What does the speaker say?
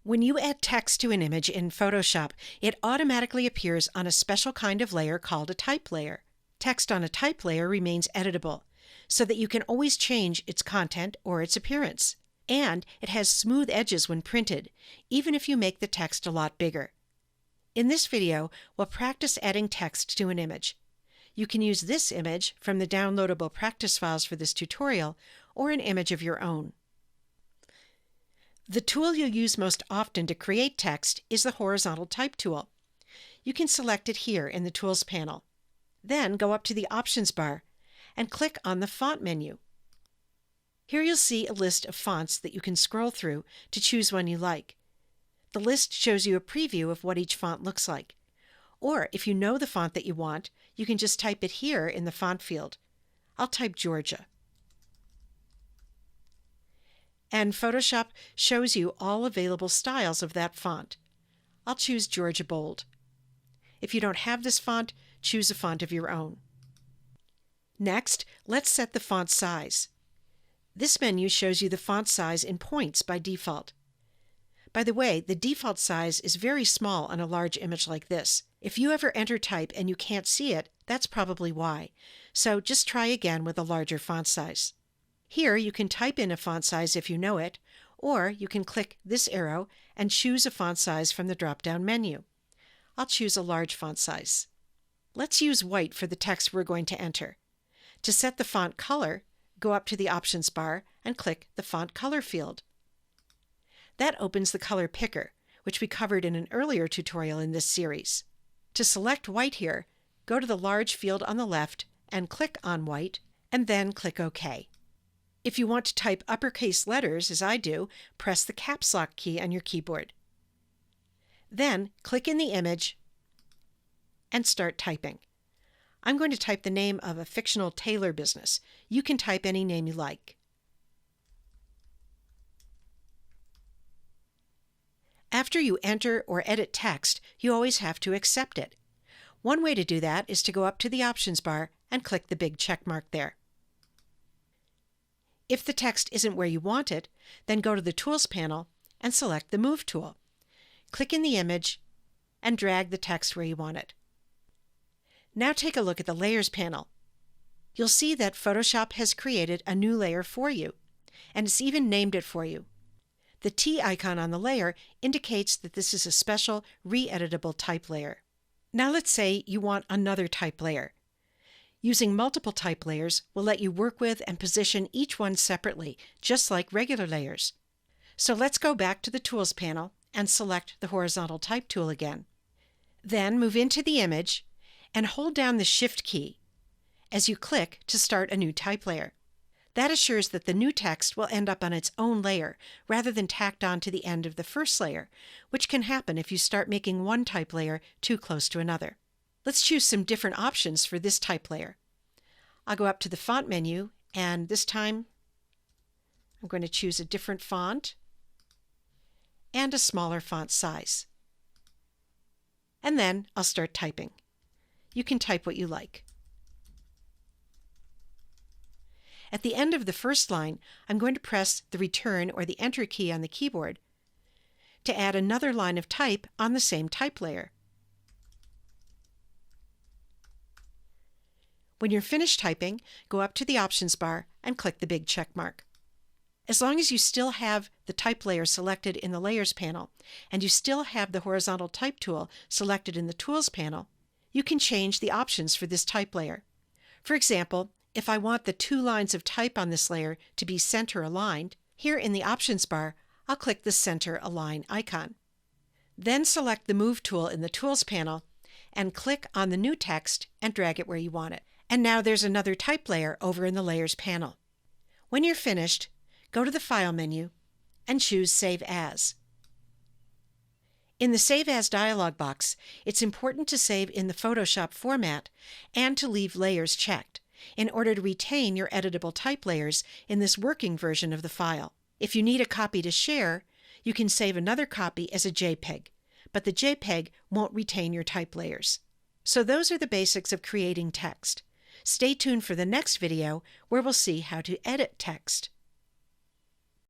When you add text to an image in Photoshop, it automatically appears on a special kind of layer called a type layer. Text on a type layer remains editable, so that you can always change its content or its appearance. And it has smooth edges when printed, even if you make the text a lot bigger. In this video, we'll practice adding text to an image. You can use this image from the downloadable practice files for this tutorial, or an image of your own. The tool you'll use most often to create text is the horizontal type tool. You can select it here in the Tools panel. Then go up to the Options bar and click on the Font menu. Here you'll see a list of fonts that you can scroll through to choose one you like. The list shows you a preview of what each font looks like. Or if you know the font that you want, you can just type it here in the font field. I'll type Georgia. And Photoshop shows you all available styles of that font. I'll choose Georgia Bold. If you don't have this font, choose a font of your own. Next, let's set the font size. This menu shows you the font size in points by default. By the way, the default size is very small on a large image like this. If you ever enter type and you can't see it, that's probably why. So just try again with a larger font size. Here you can type in a font size if you know it, or you can click this arrow and choose a font size from the drop-down menu. I'll choose a large font size. Let's use white for the text we're going to enter. To set the font color, go up to the Options bar and click the Font Color field. That opens the color picker, which we covered in an earlier tutorial in this series. To select white here, go to the large field on the left and click on white, and then click OK. If you want to type uppercase letters, as I do, press the Caps Lock key on your keyboard. Then click in the image and start typing. I'm going to type the name of a fictional tailor business. You can type any name you like. After you enter or edit text, you always have to accept it. One way to do that is to go up to the Options bar and click the big check mark there. If the text isn't where you want it, then go to the Tools panel and select the Move tool. Click in the image and drag the text where you want it. Now take a look at the Layers panel. You'll see that Photoshop has created a new layer for you, and it's even named it for you. The T icon on the layer indicates that this is a special re-editable type layer. Now let's say you want another type layer. Using multiple type layers will let you work with and position each one separately, just like regular layers. So let's go back to the Tools panel and select the horizontal type tool again. Then move into the image and hold down the Shift key as you click to start a new type layer. That assures that the new text will end up on its own layer rather than tacked on to the end of the first layer, which can happen if you start making one type layer too close to another. Let's choose some different options for this type layer. I'll go up to the Font menu, and this time I'm going to choose a different font and a smaller font size. And then I'll start typing. You can type what you like. At the end of the first line, I'm going to press the Return or the Enter key on the keyboard to add another line of type on the same type layer. When you're finished typing, go up to the Options bar and click the big check mark. As long as you still have the type layer selected in the Layers panel, and you still have the horizontal type tool selected in the Tools panel, you can change the options for this type layer. For example, if I want the two lines of type on this layer to be center aligned, here in the Options bar, I'll click the Center Align icon. Then select the Move tool in the Tools panel and click on the new text and drag it where you want it. And now there's another type layer over in the Layers panel. When you're finished, go to the File menu and choose Save As. In the Save As dialog box, it's important to save in the Photoshop format and to leave Layers checked in order to retain your editable type layers in this working version of the file. If you need a copy to share, you can save another copy as a JPEG, but the JPEG won't retain your type layers. So those are the basics of creating text. Stay tuned for the next video where we'll see how to edit text.